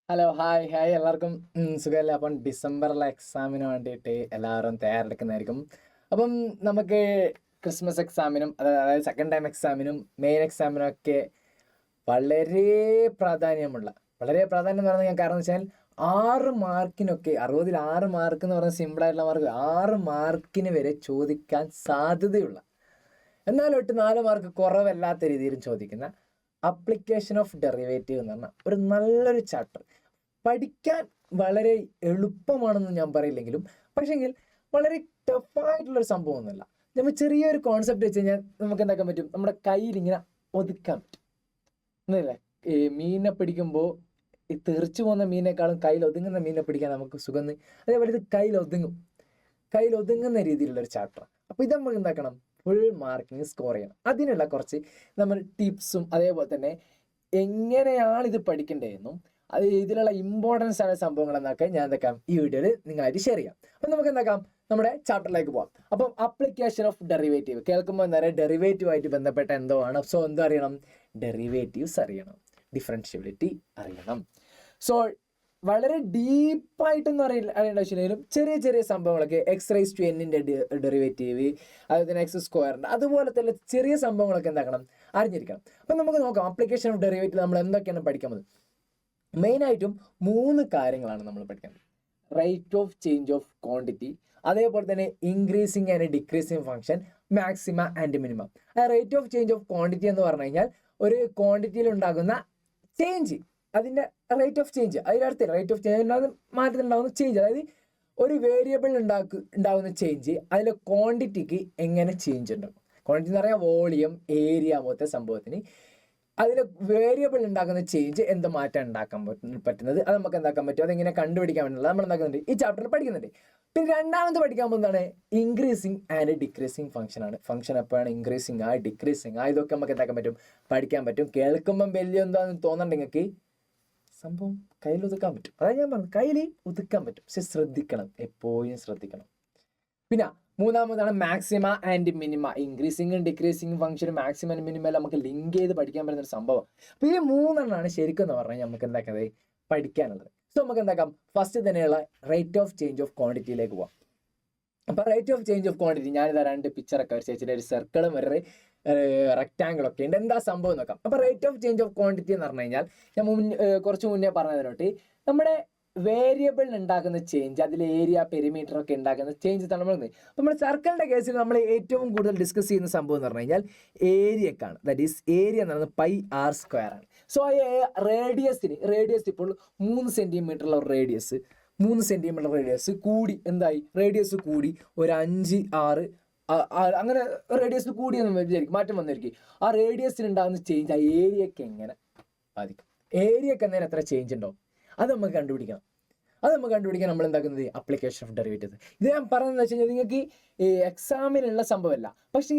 Hello hi hi എല്ലാവർക്കും സുഖമല്ലേ. അപ്പം ഡിസംബറിലെ എക്സാമിന് വേണ്ടിയിട്ട് എല്ലാവരും തയ്യാറെടുക്കുന്നതായിരിക്കും. അപ്പം നമുക്ക് ക്രിസ്മസ് എക്സാമിനും അതായത് സെക്കൻഡ് ടൈം എക്സാമിനും മെയിൻ എക്സാമിനും ഒക്കെ വളരെ പ്രാധാന്യമുള്ള പ്രാധാന്യം എന്ന് പറഞ്ഞാൽ ഞാൻ കാരണം വെച്ചാൽ 6 മാർക്കിനൊക്കെ 60-ൽ 6 മാർക്ക് എന്ന് പറഞ്ഞാൽ സിമ്പിളായിട്ടുള്ള മാർക്ക് 6 മാർക്കിന് വരെ ചോദിക്കാൻ സാധ്യതയുള്ള, എന്നാലും 4 മാർക്ക് കുറവല്ലാത്ത രീതിയിലും ചോദിക്കുന്ന അപ്ലിക്കേഷൻ ഓഫ് ഡെറിവേറ്റീവ് എന്ന് പറഞ്ഞാൽ ഒരു നല്ലൊരു ചാപ്റ്റർ. പഠിക്കാൻ വളരെ എളുപ്പമാണെന്ന് ഞാൻ പറയില്ലെങ്കിലും പക്ഷെങ്കിൽ വളരെ ടഫായിട്ടുള്ളൊരു സംഭവമൊന്നുമല്ല. നമ്മൾ ചെറിയൊരു കോൺസെപ്റ്റ് വെച്ച് കഴിഞ്ഞാൽ നമുക്ക് എന്താക്കാൻ പറ്റും, നമ്മുടെ കയ്യിൽ ഇങ്ങനെ ഒതുക്കാൻ പറ്റും എന്നല്ലേ. ഈ മീനിനെ പിടിക്കുമ്പോൾ ഈ തെറിച്ചു പോകുന്ന മീനേക്കാളും കയ്യിൽ ഒതുങ്ങുന്ന മീനിനെ പിടിക്കാൻ നമുക്ക് സുഖം. അതേപോലെ ഇത് കയ്യിൽ ഒതുങ്ങുന്ന രീതിയിലുള്ളൊരു ചാപ്റ്റർ. അപ്പോൾ ഇത് നമ്മൾ എന്താക്കണം, ഫുൾ മാർക്കിങ് സ്കോർ ചെയ്യണം. അതിനുള്ള കുറച്ച് നമ്മൾ ടിപ്സും അതേപോലെ തന്നെ എങ്ങനെയാണ് ഇത് പഠിക്കേണ്ടതെന്നും അത് ഇതിലുള്ള ഇമ്പോർട്ടൻസ് ആയ സംഭവങ്ങൾ എന്നൊക്കെ ഞാൻ എന്താക്കാം ഈ വീഡിയോയിൽ നിങ്ങളായിട്ട് ഷെയർ ചെയ്യാം. അപ്പം നമുക്ക് എന്താക്കാം നമ്മുടെ ചാപ്റ്ററിലേക്ക് പോകാം. അപ്പം അപ്ലിക്കേഷൻ ഓഫ് ഡെറിവേറ്റീവ് കേൾക്കുമ്പോൾ എന്താ പറയുക, ഡെറിവേറ്റീവ് ആയിട്ട് ബന്ധപ്പെട്ട എന്തോ ആണ്. സോ എന്തോ അറിയണം, ഡെറിവേറ്റീവ്സ് അറിയണം, ഡിഫറൻഷ്യബിലിറ്റി അറിയണം. സോ വളരെ ഡീപ്പായിട്ടൊന്നും അറിയേണ്ട ആവശ്യമില്ലെങ്കിലും ചെറിയ ചെറിയ സംഭവങ്ങളൊക്കെ എക്സ് റൈസ് ടു എന്നിൻ്റെ ഡെറിവേറ്റീവ്, അതുപോലെ തന്നെ എക്സ് സ്ക്വയറിൻ്റെ അതുപോലത്തെ ചെറിയ സംഭവങ്ങളൊക്കെ എന്താക്കണം, അറിഞ്ഞിരിക്കണം. അപ്പം നമുക്ക് നോക്കാം അപ്ലിക്കേഷൻ ഓഫ് ഡെറിവേറ്റീവ് നമ്മൾ എന്തൊക്കെയാണ് പഠിക്കാൻ പോകുന്നത്. മെയിനായിട്ടും 3 കാര്യങ്ങളാണ് നമ്മൾ പഠിക്കുന്നത്. Rate of change of quantity, അതേപോലെ തന്നെ increasing and decreasing function, maxima and minimum. Rate of change of quantity എന്ന് പറഞ്ഞു കഴിഞ്ഞാൽ ഒരു ക്വാണ്ടിറ്റിയിൽ ഉണ്ടാകുന്ന ചേഞ്ച്, അതിൻ്റെ റേറ്റ് ഓഫ് ചേഞ്ച്, അതിനടുത്ത് റേറ്റ് ഓഫ് ചേഞ്ച് മാറ്റത്തിലുണ്ടാകുന്ന ചേഞ്ച്, അതായത് ഒരു വേരിയബിൾ ഉണ്ടാകുന്ന ചേഞ്ച് അതിലെ ക്വാണ്ടിറ്റിക്ക് എങ്ങനെ ചേഞ്ച് ഉണ്ടാകും. ക്വാണ്ടിറ്റി എന്ന് പറഞ്ഞാൽ വോളിയം, ഏരിയ പോലത്തെ സംഭവത്തിന് അതിൽ വേരിയബിൾ ഉണ്ടാക്കുന്ന ചേഞ്ച് എന്ത് മാറ്റം ഉണ്ടാക്കാൻ പറ്റുന്നത്, അത് നമുക്ക് എന്താക്കാൻ പറ്റും, അതെങ്ങനെ കണ്ടുപിടിക്കാൻ പറ്റുന്നത് നമ്മൾ എന്താക്കുന്നുണ്ട് ഈ ചാപ്റ്ററിൽ പഠിക്കുന്നുണ്ട്. പിന്നെ രണ്ടാമത് പഠിക്കാൻ പോകുന്നതാണ് ഇൻക്രീസിങ് ആൻഡ് ഡിക്രീസിങ് ഫംഗ്ഷൻ ആണ്. ഫംഗ്ഷൻ എപ്പോഴാണ് ഇൻക്രീസിങ് ആ ഡിക്രീസിങ് ആ ഇതൊക്കെ നമുക്ക് എന്താക്കാൻ പറ്റും, പഠിക്കാൻ പറ്റും. കേൾക്കുമ്പം വലിയ എന്താണെന്ന് തോന്നണ്ടെങ്കിൽ നിങ്ങൾക്ക് സംഭവം കയ്യിൽ ഒതുക്കാൻ പറ്റും. അതായത് ഞാൻ പറഞ്ഞു കയ്യിൽ ഒതുക്കാൻ പറ്റും, പക്ഷെ ശ്രദ്ധിക്കണം, എപ്പോഴും ശ്രദ്ധിക്കണം. പിന്നെ മൂന്നാമതാണ് മാക്സിമ ആൻഡ് മിനിമ. ഇൻക്രീസിങ്ങും ഡിക്രീസിങ്ങും ഫംഗ്ഷൻ മാക്സിമം ആൻഡ് മിനിമം നമുക്ക് ലിങ്ക് ചെയ്ത് പഠിക്കാൻ പറ്റുന്ന ഒരു സംഭവം. അപ്പോൾ ഈ 3 ശരിക്കും എന്ന് പറഞ്ഞാൽ നമുക്ക് എന്താക്കുന്നത് പഠിക്കാനുള്ളത്. സോ നമുക്ക് എന്താക്കാം ഫസ്റ്റ് തന്നെയുള്ള റേറ്റ് ഓഫ് ചേഞ്ച് ഓഫ് ക്വാണ്ടിറ്റിയിലേക്ക് പോവാം. അപ്പോൾ rate of change of quantity ഞാനിതാ 2 പിക്ചറൊക്കെ വരച്ച് വെച്ചിട്ട് ഒരു സർക്കിളും ഒരു റെക്റ്റാങ്കിൾ ഒക്കെ ഉണ്ട്. എന്താ സംഭവം നോക്കാം. അപ്പോൾ rate of change of quantity എന്ന് പറഞ്ഞു കഴിഞ്ഞാൽ ഞാൻ കുറച്ച് മുന്നേ പറഞ്ഞതിനോട്ട് നമ്മുടെ വേരിയബിൾ ഉണ്ടാക്കുന്ന ചേഞ്ച്, അതിൽ ഏരിയ പെരിമീറ്റർ ഒക്കെ ഉണ്ടാക്കുന്ന ചേഞ്ച് നമ്മൾ അപ്പോൾ നമ്മുടെ സർക്കിളിൻ്റെ കേസിൽ നമ്മൾ ഏറ്റവും കൂടുതൽ ഡിസ്കസ് ചെയ്യുന്ന സംഭവം എന്ന് പറഞ്ഞു കഴിഞ്ഞാൽ ഏരിയക്കാണ്. ദാറ്റ് ഈസ് ഏരിയ എന്ന് പറയുന്നത് πr² ആണ്. സോ ആ റേഡിയസ് ഇപ്പോൾ 3 സെൻറ്റിമീറ്ററുള്ള റേഡിയസ് 3 സെൻറ്റിമീറ്റർ റേഡിയസ് കൂടി എന്തായി, റേഡിയസ് കൂടി ഒരു 5, 6 അങ്ങനെ റേഡിയസ് കൂടിയെന്ന് വിചാരിക്കും, മാറ്റം വന്നിരിക്കും. ആ റേഡിയസിൽ ഉണ്ടാകുന്ന ചേഞ്ച് ആ ഏരിയക്ക് എങ്ങനെ ബാധിക്കും, ഏരിയക്ക് എന്തെങ്കിലും എത്ര ചേഞ്ച് ഉണ്ടോ അത് നമുക്ക് കണ്ടുപിടിക്കണം. നമ്മൾ എന്താക്കുന്നത് അപ്ലിക്കേഷൻ ഓഫ് ഡെറിവേറ്റീവ്. ഇത് ഞാൻ പറഞ്ഞതെന്ന് വെച്ച് കഴിഞ്ഞാൽ നിങ്ങൾക്ക് എക്സാമിനുള്ള സംഭവമല്ല, പക്ഷേ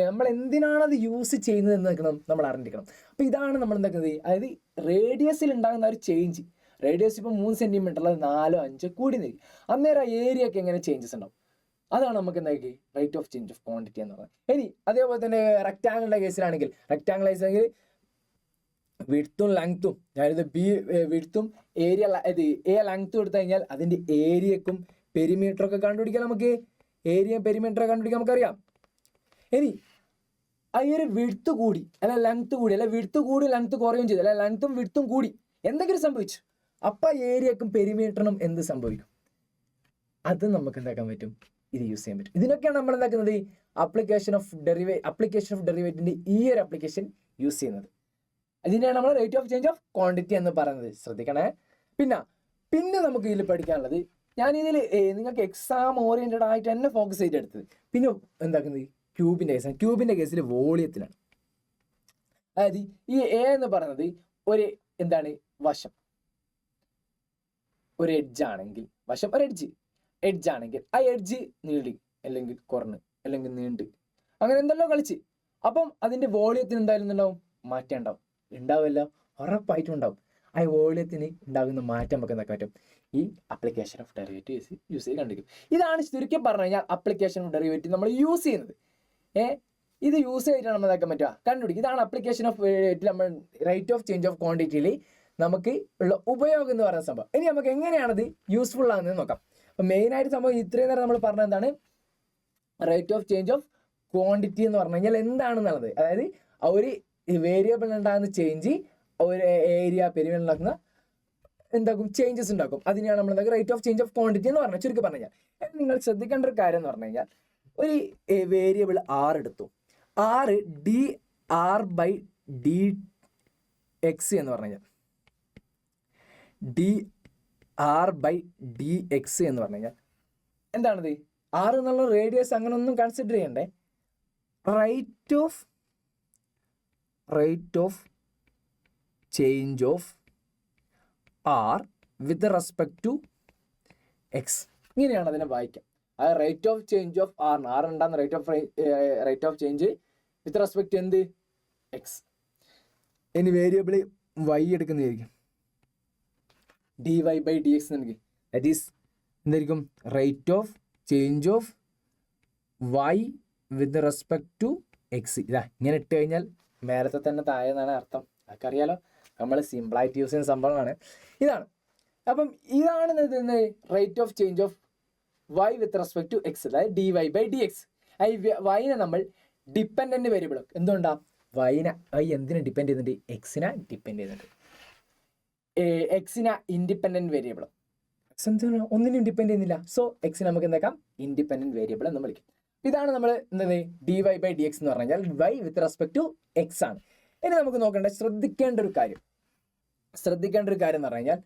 നമ്മൾ എന്തിനാണ് അത് യൂസ് ചെയ്യുന്നത് എന്ന് നമ്മൾ അറിഞ്ഞിരിക്കണം. അപ്പോൾ ഇതാണ് നമ്മൾ എന്താക്കുന്നത്, അതായത് റേഡിയസിൽ ഉണ്ടാകുന്ന ഒരു ചേഞ്ച്, റേഡിയസ് ഇപ്പോൾ 3 സെൻറ്റിമീറ്റർ അല്ലാതെ 4, 5 കൂടി നിൽക്കും. അന്നേരം ആ ഏരിയക്ക് എങ്ങനെ ചേഞ്ചസ് ഉണ്ടാവും, അതാണ് നമുക്ക് എന്താക്കി rate of change of quantity എന്ന് പറയുന്നത്. ഇനി അതേപോലെ തന്നെ റെക്റ്റാങ്കിളിൻ്റെ കേസിലാണെങ്കിൽ വിഡ്ത്തും ലെങ്ത്തും, ഞാനിത് വിഡ്ത്തും ഏരിയ ലെങ്ത്തും എടുത്തു കഴിഞ്ഞാൽ അതിൻ്റെ ഏരിയക്കും പെരിമീറ്ററൊക്കെ കണ്ടുപിടിക്കാം. നമുക്ക് ഏരിയ പെരിമീറ്റർ കണ്ടുപിടിക്കാൻ നമുക്കറിയാം. ഇനി ആ ഒരു വിഡ്ത്ത് കൂടി അല്ല ലെങ്ത്ത് കൂടി, അല്ല വിഡ്ത്ത് കൂടി ലെങ്ത്ത് കുറയുകയും ചെയ്തു, അല്ല ലെങ്ത്തും വിഡ്ത്തും കൂടി എന്തെങ്കിലും സംഭവിച്ചു, അപ്പം ഏരിയക്കും പെരിമീറ്ററിനും എന്ത് സംഭവിക്കും, അത് നമുക്ക് എന്താക്കാൻ പറ്റും, ഇത് യൂസ് ചെയ്യാൻ പറ്റും. ഇതിനൊക്കെയാണ് നമ്മൾ എന്താക്കുന്നത് അപ്ലിക്കേഷൻ ഓഫ് ഡെറിവേറ്റീവിൻ്റെ ഈ ഒരു ആപ്ലിക്കേഷൻ യൂസ് ചെയ്യുന്നത്. ഇതിനെയാണ് നമ്മൾ rate of change of quantity എന്ന് പറയുന്നത്. ശ്രദ്ധിക്കണേ. പിന്നെ നമുക്ക് ഇതിൽ പഠിക്കാനുള്ളത്, ഞാനിതിൽ നിങ്ങൾക്ക് എക്സാം ഓറിയൻറ്റഡ് ആയിട്ട് തന്നെ ഫോക്കസ് ചെയ്ത് എടുത്തത്. പിന്നെ എന്താക്കുന്നത് ക്യൂബിൻ്റെ കേസിൽ വോളിയത്തിലാണ്. അതായത് ഈ എ എന്ന് പറയുന്നത് ഒരു വശം, ഒരു എഡ്ജ് ആണെങ്കിൽ വശം ഒരു എഡ്ജ് ആണെങ്കിൽ ആ എഡ്ജ് നീളി അല്ലെങ്കിൽ കുറഞ്ഞ് അല്ലെങ്കിൽ നീണ്ട് അങ്ങനെ എന്തെല്ലോ കളിച്ച്, അപ്പം അതിൻ്റെ വോളിയത്തിന് എന്തായാലും മാറ്റം ഉണ്ടാവില്ല, ഉറപ്പായിട്ടും ഉണ്ടാവും. ആ വോളിയത്തിന് ഉണ്ടാകുന്ന മാറ്റം നമുക്ക് എന്താക്കാൻ പറ്റും, ഈ അപ്ലിക്കേഷൻ ഓഫ് ഡെറിവേറ്റീവ് യൂസ് ചെയ്ത് കണ്ടിരിക്കും. ഇതാണ് ചുരുക്കി പറഞ്ഞു കഴിഞ്ഞാൽ അപ്ലിക്കേഷൻ ഓഫ് ഡെറിവേറ്റീവ് നമ്മൾ യൂസ് ചെയ്യുന്നത്. ഇത് യൂസ് ചെയ്തിട്ടാണ് നമ്മൾ എന്താക്കാൻ പറ്റുക, കണ്ടുപിടിക്കും. ഇതാണ് അപ്ലിക്കേഷൻ ഓഫ് നമ്മൾ റേറ്റ് ഓഫ് ചേഞ്ച് ഓഫ് ക്വാണ്ടിറ്റിയിൽ നമുക്ക് ഉള്ള ഉപയോഗം എന്ന് പറയുന്ന സംഭവം. ഇനി നമുക്ക് എങ്ങനെയാണത് യൂസ്ഫുൾ ആകുന്നത് നോക്കാം. അപ്പം മെയിനായിട്ട് സംഭവം ഇത്രയും നേരം നമ്മൾ പറഞ്ഞത് എന്താണ്, rate of change of quantity എന്ന് പറഞ്ഞു കഴിഞ്ഞാൽ എന്താണെന്നുള്ളത്. അതായത് ഒരു വേരിയബിൾ ഉണ്ടാകുന്ന ചേഞ്ച് ഒരു ഏരിയ പെരിമീറ്റർ ഉണ്ടാക്കുന്ന എന്താക്കും ചേഞ്ചസ് ഉണ്ടാക്കും. അതിനെയാണ് നമ്മൾ എന്താ rate of change of quantity എന്ന് പറഞ്ഞാൽ. ചുരുക്കി പറഞ്ഞു കഴിഞ്ഞാൽ നിങ്ങൾ ശ്രദ്ധിക്കേണ്ട ഒരു കാര്യം എന്ന് പറഞ്ഞു കഴിഞ്ഞാൽ, ഒരു വേരിയബിൾ ആർ എടുത്തു, r d r by d x എന്ന് പറഞ്ഞു കഴിഞ്ഞാൽ, d r by d x എന്ന് പറഞ്ഞു കഴിഞ്ഞാൽ എന്താണത്, ആർ എന്നുള്ള റേഡിയസ് അങ്ങനെ ഒന്നും കൺസിഡർ ചെയ്യണ്ടേ, rate of change of r with respect to x. ഇങ്ങനെയാണ് അതിനെ വായിക്കാം. അത് rate of change of r ഉണ്ടാകുന്ന rate of change with respect to, x. ഇനി വേരിയബിൾ വൈ എടുക്കുന്നതായിരിക്കും, d y by d x എനിക്ക്, ദാറ്റ് ഈസ് എന്തായിരിക്കും rate of change of y with respect to x. ഇതാ ഇങ്ങനെ ഇട്ട് കഴിഞ്ഞാൽ നേരത്തെ തന്നെ താഴെ എന്നാണ് അർത്ഥം. അതൊക്കെ അറിയാലോ, നമ്മൾ സിമ്പിളായിട്ട് യൂസ് ചെയ്യുന്ന സംഭവമാണ്. ഇതാണ്. അപ്പം ഇതാണ് rate of change of y with respect to x, അതായത് d y by d x. ഈ വൈനെ നമ്മൾ ഡിപ്പെൻഡൻറ്റ് വേരിയബിൾ, എന്തുകൊണ്ടാണ് വൈ എന്തിനെ ഡിപ്പെൻഡ് ചെയ്യുന്നുണ്ട്, എക്സിനെ ഡിപ്പെൻഡ് ചെയ്യുന്നുണ്ട്. എക്സിനെ ഇൻഡിപെൻഡൻറ്റ് വേരിയബിൾ, എക്സ് എന്താണ് ഒന്നിനും ഡിപ്പെൻഡ് ചെയ്യുന്നില്ല. സോ എക്സിനെ നമുക്ക് എന്താക്കാം, ഇൻഡിപെൻഡൻറ്റ് വേരിയബിൾ എന്ന് വിളിക്കും. ഇതാണ് നമ്മൾ എന്താണ് d y by d x എന്ന് പറഞ്ഞു കഴിഞ്ഞാൽ y with respect to x ആണ്. ഇനി നമുക്ക് നോക്കേണ്ട ശ്രദ്ധിക്കേണ്ട ഒരു കാര്യം എന്ന് പറഞ്ഞു കഴിഞ്ഞാൽ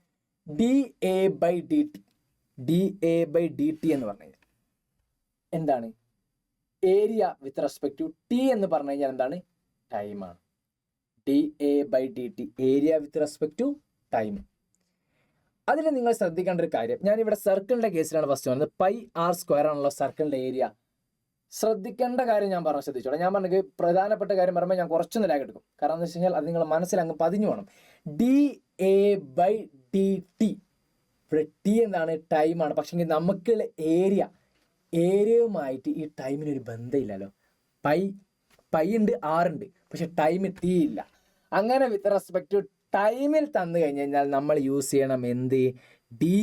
d a by d t എന്ന് പറഞ്ഞു കഴിഞ്ഞാൽ എന്താണ്, area with respect to t എന്ന് പറഞ്ഞു കഴിഞ്ഞാൽ എന്താണ്, ടൈമാണ്. D a by d t area with respect to time. അതിൽ നിങ്ങൾ ശ്രദ്ധിക്കേണ്ട ഒരു കാര്യം, ഞാനിവിടെ സർക്കിളിൻ്റെ കേസിലാണ് ഫസ്റ്റ് പറഞ്ഞത്. പൈ ആർ സ്ക്വയർ ആണല്ലോ സർക്കിളിൻ്റെ ഏരിയ. ശ്രദ്ധിക്കേണ്ട കാര്യം ഞാൻ ശ്രദ്ധിച്ചോളാം. ഞാൻ പറഞ്ഞ പ്രധാനപ്പെട്ട കാര്യം പറയുമ്പോൾ ഞാൻ കുറച്ചൊന്ന് ലാഗ് എടുക്കും. കാരണം എന്ന് വെച്ച് കഴിഞ്ഞാൽ അത് നിങ്ങൾ മനസ്സിൽ അങ്ങ് പതിഞ്ഞു വേണം. D a by d t, ഇവിടെ ടി എന്താണ്, ടൈമാണ്. പക്ഷേ നമുക്കുള്ള ഏരിയയുമായിട്ട് ഈ ടൈമിനൊരു ബന്ധമില്ലല്ലോ. പൈ ഉണ്ട്, ആറുണ്ട്, പക്ഷെ ടൈം ടി ഇല്ല. അങ്ങനെ വിത്ത് റെസ്പെക്ട് ടു ടൈമിൽ തന്നു കഴിഞ്ഞ് കഴിഞ്ഞാൽ നമ്മൾ യൂസ് ചെയ്യണം എന്ത്, d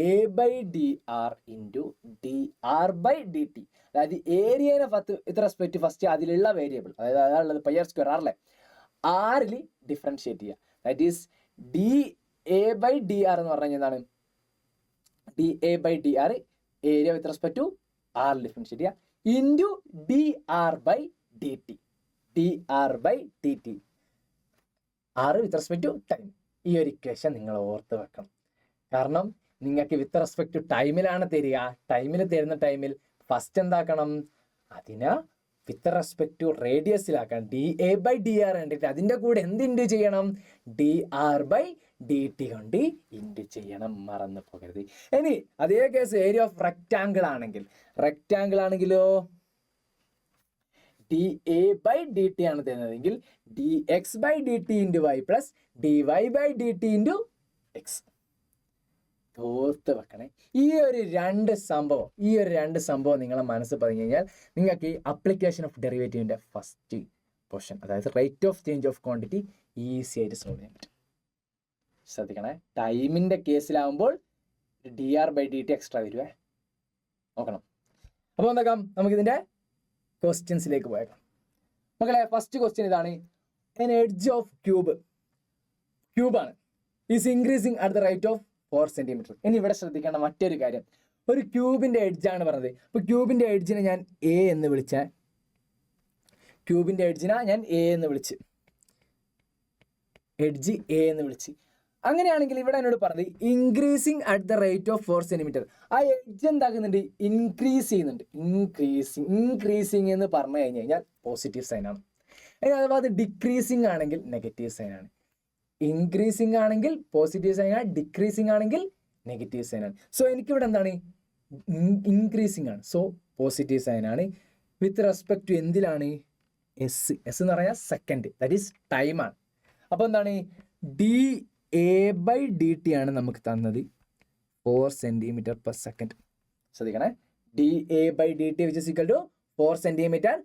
a by d r into d r by d t. അതായത് ഏരിയനെ വിത്ത് റെസ്പെക്ട് ഫസ്റ്റ് അതിലുള്ള വേരിയബിൾ, അതായത് അതാണുള്ളത് പൈ ആർ സ്ക്വയർ ആറിലെ ആറിൽ ഡിഫറൻഷിയേറ്റ് ചെയ്യുക. That is d a by d r എന്ന് പറഞ്ഞു കഴിഞ്ഞാൽ എന്താണ്, d a by d r area with respect to ആറിൽ ഡിഫറൻഷിയേറ്റ് ചെയ്യുക into d r by d t, d r by d t, r with respect to time. ഈ ഒരു equation നിങ്ങൾ ഓർത്ത് വെക്കണം. കാരണം നിങ്ങൾക്ക് വിത്ത് റെസ്പെക്ട് ടു ടൈമിലാണ് തരിക. ടൈമിൽ തരുന്ന ടൈമിൽ ഫസ്റ്റ് എന്താക്കണം, അതിനെ വിത്ത് റെസ്പെക്ട് ടു റേഡിയസിലാക്കണം. D a by d r കണ്ടിട്ട് അതിൻ്റെ കൂടെ എന്ത് ഇൻറ്റു ചെയ്യണം, d r by d t കൊണ്ട് ഇൻറ്റു ചെയ്യണം, മറന്നു പോകരുത്. ഇനി അതേ കേസ് ഏരിയ ഓഫ് റെക്റ്റാങ്കിൾ ആണെങ്കിലോ d a by d t ആണ് തരുന്നതെങ്കിൽ d x by d t into y plus d y by d t into x. ഓർത്ത് വെക്കണേ. ഈ ഒരു രണ്ട് സംഭവം നിങ്ങളെ മനസ്സ് പറഞ്ഞു കഴിഞ്ഞാൽ നിങ്ങൾക്ക് ഈ അപ്ലിക്കേഷൻ ഓഫ് ഡെറിവേറ്റീവിൻ്റെ ഫസ്റ്റ് പോർഷൻ, അതായത് rate of change of quantity easy ആയിട്ട് സോൾവ് ചെയ്യാൻ പറ്റും. ശ്രദ്ധിക്കണേ, ടൈമിൻ്റെ കേസിലാവുമ്പോൾ d r by d t extra വരുവേ, നോക്കണം. അപ്പോൾ എന്താക്കാം, നമുക്കിതിൻ്റെ ക്വസ്റ്റ്യൻസിലേക്ക് പോയേക്കാം. മക്കളെ, ഫസ്റ്റ് ക്വസ്റ്റ്യൻ ഇതാണ്. എൻ എഡ്ജ് ഓഫ് ക്യൂബാണ് is increasing at the rate of 4 cm. ഇനി ഇവിടെ ശ്രദ്ധിക്കേണ്ട മറ്റൊരു കാര്യം, ഒരു ക്യൂബിൻ്റെ എഡ്ജാണ് പറഞ്ഞത്. അപ്പോൾ ക്യൂബിൻ്റെ എഡ്ജിനെ ഞാൻ എ എന്ന് വിളിച്ച്, അങ്ങനെയാണെങ്കിൽ ഇവിടെ എന്നോട് പറഞ്ഞത് increasing at the rate of 4 cm. ആ എഡ്ജ് എന്താക്കുന്നുണ്ട്, ഇൻക്രീസ് ചെയ്യുന്നുണ്ട്. ഇൻക്രീസിങ് എന്ന് പറഞ്ഞു കഴിഞ്ഞാൽ പോസിറ്റീവ് സൈനാണ്. ഇനി അഥവാ അത് ഡിക്രീസിങ് ആണെങ്കിൽ നെഗറ്റീവ് സൈനാണ്. ഇൻക്രീസിങ് ആണെങ്കിൽ പോസിറ്റീവ് സൈനാണ്, ഡിക്രീസിങ് ആണെങ്കിൽ നെഗറ്റീവ് സൈനാണ്. സോ എനിക്കിവിടെ എന്താണ്, ഇൻക്രീസിങ് ആണ്, സോ പോസിറ്റീവ് സൈനാണ്. വിത്ത് റെസ്പെക്ട് ടു എന്തിലാണ്, എസ് എന്ന് പറഞ്ഞാൽ സെക്കൻഡ്, ദാറ്റ് ഈസ് ടൈമാണ്. അപ്പോൾ എന്താണ്, d a by d t ആണ് നമുക്ക് തന്നത് 4 cm/s. ശ്രദ്ധിക്കണേ, d a by d t which is equal to 4 cm/s.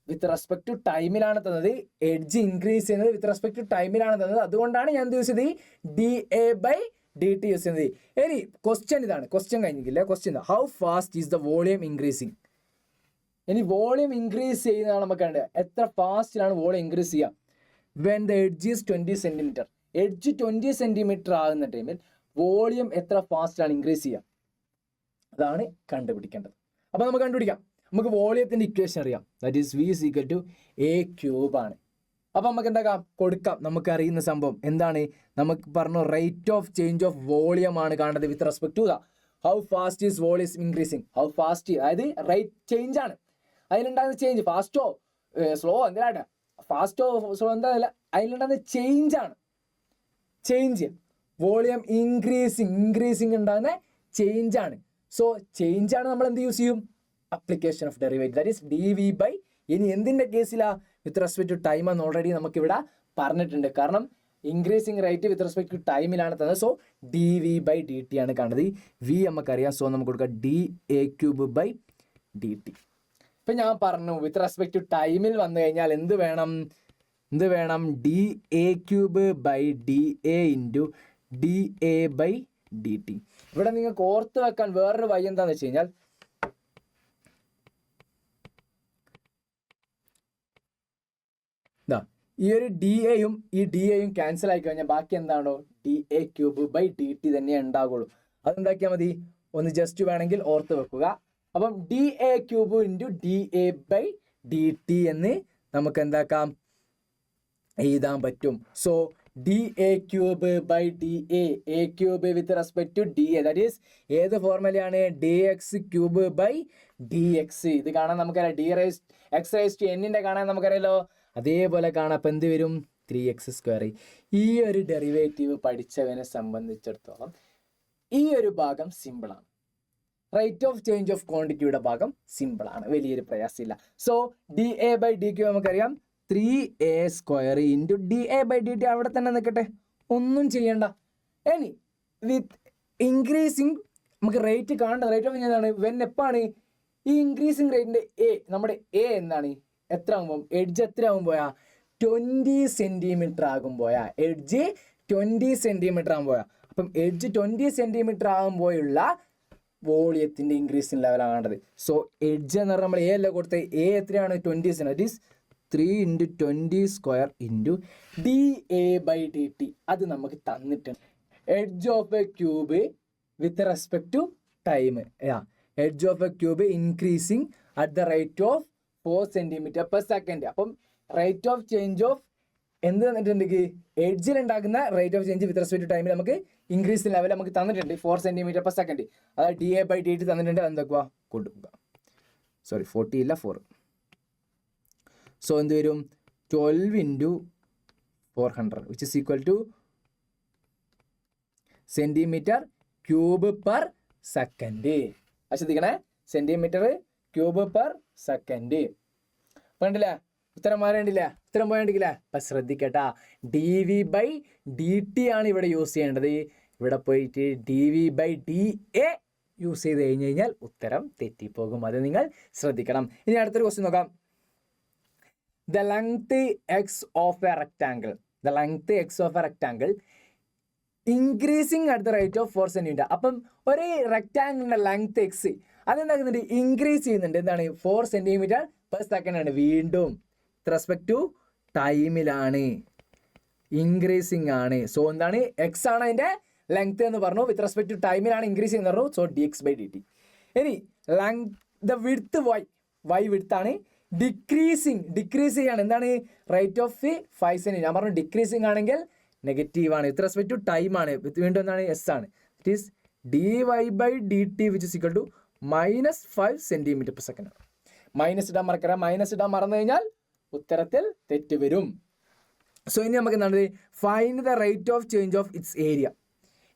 With respect to ടൈമിലാണ് തന്നത്, എഡ്ജ് ഇൻക്രീസ് ചെയ്യുന്നത് വിത്ത് റെസ്പെക്ട് ടു ടൈമിലാണ് തന്നത്. അതുകൊണ്ടാണ് ഞാൻ എന്ത് യൂസ് ചെയ്തത്, d a by d t use ചെയ്യുന്നത്. ഇനി ക്വസ്റ്റ്യൻ ഇതാണ്, ക്വസ്റ്റ്യൻ കഴിഞ്ഞിട്ടില്ല. Question how fast is the volume increasing. ഇനി വോളിയം ഇൻക്രീസ് ചെയ്യുന്നതാണ് നമുക്ക് കണ്ടത്. എത്ര ഫാസ്റ്റിലാണ് വോളിയം ഇൻക്രീസ് ചെയ്യുക? When the edge is 20 centimetre. Edge 20 centimetre ആകുന്ന ടൈമിൽ വോളിയം എത്ര ഫാസ്റ്റിലാണ് ഇൻക്രീസ് ചെയ്യുക? അതാണ് കണ്ടുപിടിക്കേണ്ടത്. അപ്പോൾ നമുക്ക് കണ്ടുപിടിക്കാം. നമുക്ക് വോളിയത്തിൻ്റെ ഇക്വേഷൻ അറിയാം. That is v is equal to a cube ആണ്. അപ്പോൾ നമുക്ക് എന്താക്കാം, കൊടുക്കാം. നമുക്ക് അറിയുന്ന സംഭവം എന്താണ്? നമുക്ക് പറഞ്ഞു rate of change of volume ആണ് കാണേണ്ടത് with respect to the how fast is volume increasing. How fast, അതായത് റേറ്റ് ചേഞ്ച് ആണ് അതിലുണ്ടാകുന്ന ചേഞ്ച്. ഫാസ്റ്റോ സ്ലോ എന്തിനാട്ടെ, ഫാസ്റ്റോ സ്ലോ എന്താ, അതിലുണ്ടാകുന്ന ചേഞ്ച് ആണ്. ചേഞ്ച് വോളിയം ഇൻക്രീസിങ് ഉണ്ടാകുന്ന ചേഞ്ച് ആണ്. സോ ചേഞ്ച് ആണ് നമ്മൾ എന്ത് യൂസ് ചെയ്യും? Application of derivative, that is d v by. ഇനി എന്തിൻ്റെ കേസിലാ? വിത്ത് റെസ്പെക്ട് ടു ടൈം എന്ന് ഓൾറെഡി നമുക്കിവിടെ പറഞ്ഞിട്ടുണ്ട്. കാരണം increasing rate with respect to ടൈമിലാണ് തന്നത്. So d v by d t ആണ് കാണുന്നത്. വി നമുക്കറിയാം. സോ നമുക്ക് കൊടുക്കാം d a cube by d t. ഇപ്പം ഞാൻ പറഞ്ഞു വിത്ത് റെസ്പെക്ട് ടു ടൈമിൽ വന്നു കഴിഞ്ഞാൽ എന്ത് വേണം? D a cube by d a into d a by d t. ഇവിടെ നിങ്ങൾക്ക് ഓർത്ത് വെക്കാൻ വേറൊരു വഴി എന്താണെന്ന് വെച്ച് കഴിഞ്ഞാൽ, ഈ ഒരു ഡി എയും ഈ ഡി എയും ക്യാൻസൽ ആയി കഴിഞ്ഞാൽ ബാക്കി എന്താണോ? D a cube by d t തന്നെ ഉണ്ടാകുള്ളൂ. അതെന്താക്കിയാൽ മതി, ഒന്ന് ജസ്റ്റ് വേണമെങ്കിൽ ഓർത്ത് വെക്കുക. അപ്പം d a cube into d a by d t എന്ന് നമുക്ക് എന്താക്കാം, എഴുതാൻ പറ്റും. So d a cube by d a cube with respect to d a, that is ഏത് ഫോർമുലയാണ്? D x cube by d x. ഇത് കാണാൻ നമുക്കറിയാം, d raise x raise to എന്നിൻ്റെ കാണാൻ നമുക്കറിയാലോ. അതേപോലെ കാണാം. അപ്പം എന്ത് വരും? 3x². ഈ ഒരു ഡെറിവേറ്റീവ് പഠിച്ചവനെ സംബന്ധിച്ചിടത്തോളം ഈ ഒരു ഭാഗം സിമ്പിളാണ്. റേറ്റ് ഓഫ് ചേഞ്ച് ഓഫ് ക്വാണ്ടിറ്റിയുടെ ഭാഗം സിമ്പിളാണ്, വലിയൊരു പ്രയാസമില്ല. So d a by d q നമുക്കറിയാം 3a² into d a by d t അവിടെ തന്നെ നിൽക്കട്ടെ, ഒന്നും ചെയ്യണ്ട. ഇനി വിത്ത് ഇൻക്രീസിങ് നമുക്ക് റേറ്റ് കാണേണ്ട. റേറ്റ് ഓഫ് എന്താണ്? വെൻ എപ്പാണ് ഈ ഇൻക്രീസിങ് റേറ്റിൻ്റെ നമ്മുടെ എ എന്താണ്? എത്ര ആകുമ്പോൾ? എഡ്ജ് എത്ര ആകുമ്പോഴാ? 20 സെൻറ്റിമീറ്റർ ആകുമ്പോഴാ. എഡ്ജ് 20 സെൻറ്റിമീറ്റർ ആകുമ്പോഴാ. അപ്പം എഡ്ജ് 20 സെൻറ്റിമീറ്റർ ആകുമ്പോഴുള്ള വോളിയത്തിൻ്റെ ഇൻക്രീസിങ് ലെവലാണ് വേണ്ടത്. സോ എഡ്ജ് എന്ന് പറഞ്ഞാൽ നമ്മൾ എ അല്ല കൊടുത്തത്. എ എത്രയാണ്? 20 cent. That is 3 into 20² into d a by d t. അത് നമുക്ക് തന്നിട്ടുണ്ട്. Edge of a cube with respect to time. Edge of a cube increasing at the rate of 4 centimetre per second. അപ്പം rate of change of എന്ത് തന്നിട്ടുണ്ടെങ്കിൽ എഡ്ജിൽ ഉണ്ടാക്കുന്ന rate of change with respect to ടൈമിൽ നമുക്ക് ഇൻക്രീസ് ലെവൽ നമുക്ക് തന്നിട്ടുണ്ട് 4 centimetre per second. അതായത് d a by d T തന്നിട്ടുണ്ട്. എന്തൊക്കെയാ കൊടുക്കുക? 40 ഇല്ല 4. സോ എന്ത് വരും? 12 into 400 which is equal to centimetre cube per second. ശ്രദ്ധിക്കണേ, സെൻറ്റിമീറ്റർ ക്യൂബ് പെർ സെക്കൻഡ്. കണ്ടില്ലേ? ഉത്തരം മാറേണ്ടില്ല, ഉത്തരം പോയേണ്ടില്ല. അപ്പം ശ്രദ്ധിക്കട്ടാ, d v by d t ആണ് ഇവിടെ യൂസ് ചെയ്യേണ്ടത്. ഇവിടെ പോയിട്ട് d v by d a use ചെയ്ത് കഴിഞ്ഞാൽ ഉത്തരം തെറ്റിപ്പോകും. അത് നിങ്ങൾ ശ്രദ്ധിക്കണം. ഇനി അടുത്തൊരു ക്വസ്റ്റ്യൻ നോക്കാം. The length x of a rectangle. The length x of a rectangle increasing at the rate of 4 centimetre. അപ്പം ഒരു റെക്ടാങ്കിളിൻ്റെ ലെങ്ത് എക്സ് അതെന്താക്കുന്നുണ്ട്? ഇൻക്രീസ് ചെയ്യുന്നുണ്ട്. എന്താണ്? 4 സെൻറ്റിമീറ്റർ പെർ സെക്കൻഡ് ആണ്. വീണ്ടും റെസ്പെക്ട് ടു ടൈമിലാണ്, ഇൻക്രീസിങ് ആണ്. സോ എന്താണ്? എക്സ് ആണ് അതിൻ്റെ ലെങ്ത് എന്ന് പറഞ്ഞു. വിത്ത് റെസ്പെക്ട് ടു ടൈമിലാണ് ഇൻക്രീസ് ചെയ്യുന്നത് പറഞ്ഞു. So d x by d t. ഇനി ദ വിഡ്ത്ത് വൈ വിഡ്ത്ത് ആണ് ഡിക്രീസ് ചെയ്യാണ്. എന്താണ്? Rate of 5 centimetre. ഞാൻ പറഞ്ഞു ഡിക്രീസിങ് ആണെങ്കിൽ നെഗറ്റീവ് ആണ്. വിത്ത് റെസ്പെക്ട് ടു ടൈം ആണ്. വീണ്ടും എന്താണ്? എസ് ആണ്. It is d y by d t which is equal to -5 centimetre per second. Minus ഇടാൻ മറക്കരാം. മൈനസ് ഇടാൻ മറന്നു കഴിഞ്ഞാൽ ഉത്തരത്തിൽ തെറ്റ് വരും. സോ ഇനി നമുക്ക് എന്താണ്? Find the rate of change of its area.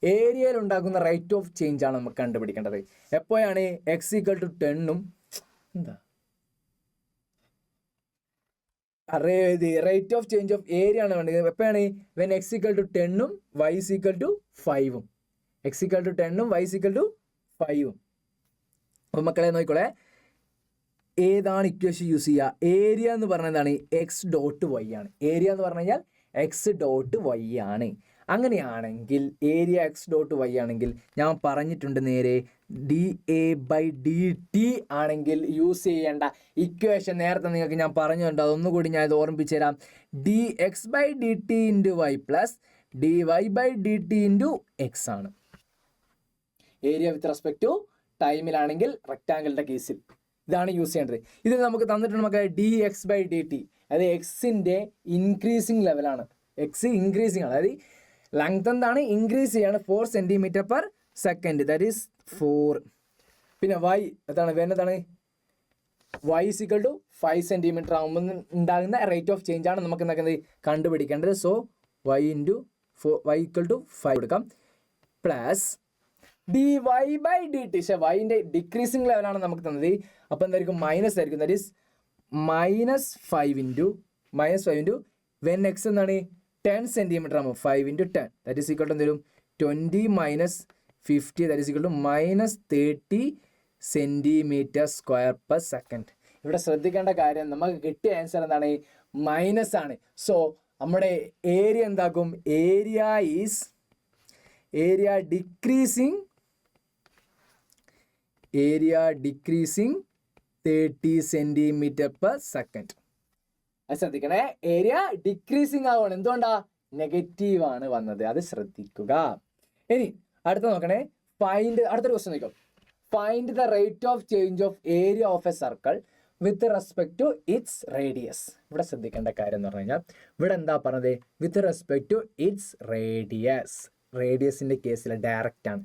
ഏരിയയിൽ ഉണ്ടാക്കുന്ന റേറ്റ് ഓഫ് ചേഞ്ച് ആണ് നമുക്ക് കണ്ടുപിടിക്കേണ്ടത്. എപ്പോഴാണ്? എക്സ് ഈക്വൽ ടു 10ഉം എന്താ rate of change of area ആണ് വേണ്ടത്. എപ്പോഴാണ്? വെൻ എക്സ് ഈക്വൽ ടു 10ഉം വൈ ഈക്വൽ ടു 5ഉം. എക്സ് ഈക്വൽ ടു 10ഉം വൈ ഈക്വൽ ടു 5ഉം. അപ്പം മക്കളെ നോക്കിക്കോളെ, ഏതാണ് ഇക്വേഷൻ യൂസ് ചെയ്യുക? ഏരിയ എന്ന് പറഞ്ഞാൽ എന്താണ്? എക്സ് ഡോട്ട് വൈ ആണ്. ഏരിയ എന്ന് പറഞ്ഞു കഴിഞ്ഞാൽ എക്സ് ഡോട്ട് വൈ ആണ്. അങ്ങനെയാണെങ്കിൽ ഏരിയ എക്സ് ഡോട്ട് വൈ ആണെങ്കിൽ ഞാൻ പറഞ്ഞിട്ടുണ്ട് നേരെ d a by d t ആണെങ്കിൽ യൂസ് ചെയ്യേണ്ട ഇക്വേഷൻ നേരത്തെ നിങ്ങൾക്ക് ഞാൻ പറഞ്ഞിട്ടുണ്ട്. അതൊന്നുകൂടി ഞാൻ ഇത് ഓർമ്മിപ്പിച്ചു തരാം. D x by d t into y plus d y by d t into x ആണ്. ഏരിയ വിത്ത് റെസ്പെക്ട് ടു ടൈമിലാണെങ്കിൽ റെക്റ്റാങ്കിളിൻ്റെ കേസിൽ ഇതാണ് യൂസ് ചെയ്യേണ്ടത്. ഇത് നമുക്ക് തന്നിട്ടുണ്ട് നമുക്ക് d x by d t, അതായത് എക്സിൻ്റെ ഇൻക്രീസിങ് ലെവലാണ്. എക്സ് ഇൻക്രീസിങ് ആണ്, അതായത് ലെങ്ത് എന്താണ്? ഇൻക്രീസ് ചെയ്യാണ് 4 cm/s, ദാറ്റ് ഈസ് 4. പിന്നെ വൈ എന്താണ് വരുന്നതാണ്? വൈ ഈക്വൽ ടു 5 cm ആകുമ്പോൾ ഉണ്ടാകുന്ന റേറ്റ് ഓഫ് ചേഞ്ച് ആണ് നമുക്ക് എന്താക്കുന്നത് കണ്ടുപിടിക്കേണ്ടത്. So y into 4 y equal to 5 കൊടുക്കാം plus d y by d t. പക്ഷേ വൈൻ്റെ ഡിക്രീസിങ് ലെവലാണ് നമുക്ക് തന്നത്. അപ്പോൾ എന്തായിരിക്കും? മൈനസ് ആയിരിക്കും. That is -5 into when X എന്താണ് 10 cm ആകുമ്പോൾ 5 × 10 ദാറ്റ് ഈസ് ഈക്വൽ ടു എന്തെങ്കിലും 20 - 50 that is equal to -30 cm²/s. ഇവിടെ ശ്രദ്ധിക്കേണ്ട കാര്യം നമുക്ക് കിട്ടിയ ആൻസർ എന്താണ്? മൈനസ് ആണ്. സോ നമ്മുടെ ഏരിയ എന്താക്കും? Area decreasing 30 cm/s. അത് ശ്രദ്ധിക്കണേ, ഏരിയ ഡിക്രീസിങ് ആവുകയാണ്. എന്തുകൊണ്ടാ? നെഗറ്റീവ് ആണ് വന്നത്, അത് ശ്രദ്ധിക്കുക. ഇനി അടുത്ത നോക്കണേ, അടുത്തൊരു ക്വസ്റ്റ്യൻ നോക്കാം. Find the rate of change of area of a circle with respect to its radius. ഇവിടെ ശ്രദ്ധിക്കേണ്ട കാര്യം എന്ന് പറഞ്ഞു കഴിഞ്ഞാൽ ഇവിടെ എന്താ പറഞ്ഞത്? With respect to its radius. റേഡിയസിൻ്റെ കേസിൽ ഡയറക്റ്റ് ആണ്.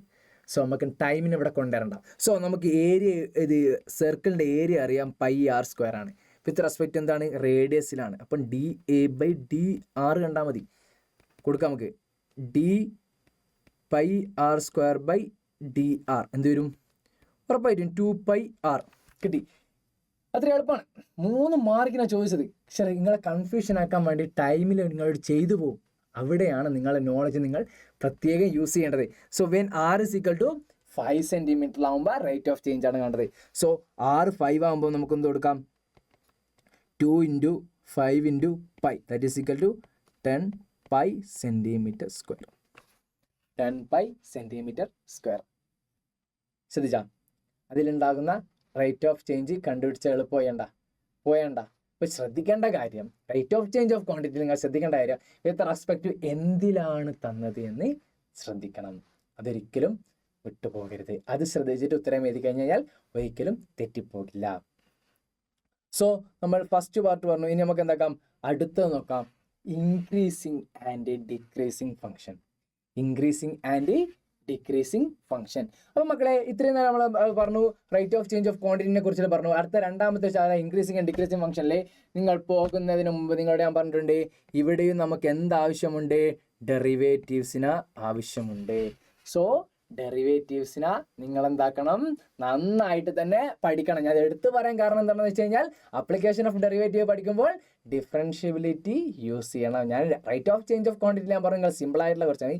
സോ നമുക്ക് ടൈമിന് ഇവിടെ കൊണ്ടുവരണ്ട. സോ നമുക്ക് ഏരിയ, ഇത് സർക്കിളിൻ്റെ ഏരിയ അറിയാം, πr² ആണ്. വിത്ത് റെസ്പെക്റ്റ് എന്താണ്? റേഡിയസിലാണ്. അപ്പം d a by d r കണ്ടാൽ മതി. കൊടുക്കാം നമുക്ക് D πr² by d R എന്ത് വരും? ഉറപ്പായിട്ടും 2πr കിട്ടി. അത്ര എളുപ്പമാണ്. 3 മാർക്കിനാണ് ചോദിച്ചത്. പക്ഷേ നിങ്ങളെ കൺഫ്യൂഷൻ ആക്കാൻ വേണ്ടി ടൈമിൽ നിങ്ങളോട് ചെയ്തു പോകും. അവിടെയാണ് നിങ്ങളുടെ നോളജ് നിങ്ങൾ പ്രത്യേകം യൂസ് ചെയ്യേണ്ടത്. So when r is equal to 5 cm ആകുമ്പോൾ റേറ്റ് ഓഫ് ചേഞ്ച് ആണ് കണ്ടത്. സോ ആർ 5 ആകുമ്പോൾ നമുക്ക് എന്ത് കൊടുക്കാം? 2 × 5 × π that is equal to 10π cm². 10π cm². ശ്രദ്ധിച്ചാ? അതിലുണ്ടാകുന്ന റേറ്റ് ഓഫ് ചേഞ്ച് കണ്ടുപിടിച്ച എളുപ്പമായണ്ട പോയണ്ട. ഇപ്പോൾ ശ്രദ്ധിക്കേണ്ട കാര്യം, rate of change of quantity നിങ്ങൾ ശ്രദ്ധിക്കേണ്ട കാര്യം വിത്ത് റെസ്പെക്ട് ടു എന്തിലാണ് തന്നത് എന്ന് ശ്രദ്ധിക്കണം. അതൊരിക്കലും വിട്ടുപോകരുത്. അത് ശ്രദ്ധിച്ചിട്ട് ഉത്തരം എഴുതി കഴിഞ്ഞാൽ ഒരിക്കലും തെറ്റിപ്പോകില്ല. സോ നമ്മൾ ഫസ്റ്റ് പാർട്ട് പറഞ്ഞു. ഇനി നമുക്ക് എന്താക്കാം? അടുത്തത് നോക്കാം. Increasing and decreasing function. അപ്പോൾ മക്കളെ, ഇത്രയും നേരം നമ്മൾ പറഞ്ഞു റേറ്റ് ഓഫ് ചേഞ്ച് ഓഫ് ക്വാണ്ടിറ്റിനെ കുറിച്ച് പറഞ്ഞു. അടുത്ത രണ്ടാമത്തെ ഇൻക്രീസിങ് ആൻഡ് ഡിക്രീസിങ് ഫംഗ്ഷനിൽ നിങ്ങൾ പോകുന്നതിന് മുമ്പ് നിങ്ങളോട് ഞാൻ പറഞ്ഞിട്ടുണ്ട്, ഇവിടെയും നമുക്ക് എന്താവശ്യമുണ്ട്? ഡെറിവേറ്റീവ്സിന് ആവശ്യമുണ്ട്. സോ ഡെറിവേറ്റീവ്സിനെ നിങ്ങൾ എന്താക്കണം? നന്നായിട്ട് തന്നെ പഠിക്കണം. ഞാൻ എടുത്തു പറയാൻ കാരണം എന്താണെന്ന് വെച്ച് കഴിഞ്ഞാൽ അപ്ലിക്കേഷൻ ഓഫ് ഡെറിവേറ്റീവ് പഠിക്കുമ്പോൾ ഡിഫറൻഷ്യബിലിറ്റി യൂസ് ചെയ്യണം. ഞാൻ rate of change of quantity ഞാൻ പറഞ്ഞു, നിങ്ങൾ സിമ്പിൾ ആയിട്ടുള്ള കുറച്ചാണ്.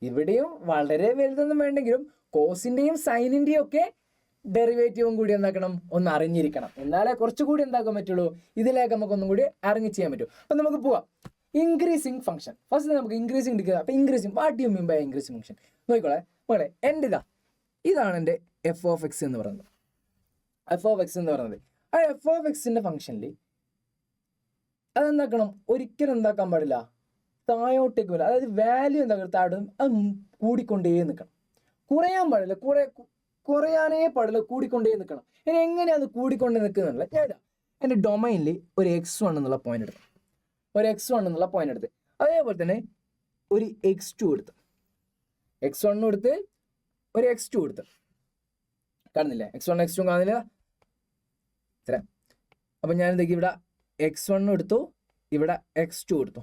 ഇവിടെയും വളരെ വലുതൊന്നും വേണ്ടെങ്കിലും കോസിൻ്റെയും സൈനിൻ്റെയും ഒക്കെ ഡെറിവേറ്റീവും കൂടി എന്താക്കണം? ഒന്ന് അറിഞ്ഞിരിക്കണം. എന്നാലേ കുറച്ചുകൂടി എന്താക്കാൻ പറ്റുള്ളൂ, ഇതിലേക്ക് നമുക്കൊന്നും കൂടി അറിഞ്ഞ് ചെയ്യാൻ പറ്റും. അപ്പം നമുക്ക് പോവാം. ഇൻക്രീസിങ് ഫംഗ്ഷൻ ഫസ്റ്റ് നമുക്ക് ഇൻക്രീസിങ് എടുക്കുക. അപ്പം increasing, what you mean by increasing function നോക്കിക്കോളെ മകളെ. എൻ്റെ ഇതാണ് എൻ്റെ എഫ് ഓഫ് എക്സ് എന്ന് പറയുന്നത്. ആ എഫ് ഓഫ് എക്സിൻ്റെ ഫംഗ്ഷനിൽ അതെന്താക്കണം? ഒരിക്കലും എന്താക്കാൻ പാടില്ല, താഴോട്ടേക്ക് വരില്ല. അതായത് വാല്യൂ എന്താക്കണം? താഴോട്ട് അത് കൂടിക്കൊണ്ടേ നിൽക്കണം. കുറയാൻ പാടില്ല, കുറയാനേ പാടില്ല, കൂടിക്കൊണ്ടേ നിൽക്കണം. ഇനി എങ്ങനെയാണ് അത് കൂടിക്കൊണ്ടേ നിൽക്കുന്നില്ല? ഞാൻ എൻ്റെ ഡൊമൈനിൽ ഒരു x1 എന്നുള്ള പോയിന്റ് എടുത്തു. അതേപോലെ തന്നെ ഒരു x2 എടുത്ത്, x1 എടുത്ത് ഒരു x2 എടുത്ത്. കാണുന്നില്ലേ? x1 x2 കാണുന്നില്ല ഇത്ര. അപ്പം ഞാൻ എന്തൊക്കെ ഇവിടെ x1 എടുത്തു, ഇവിടെ x2 എടുത്തു,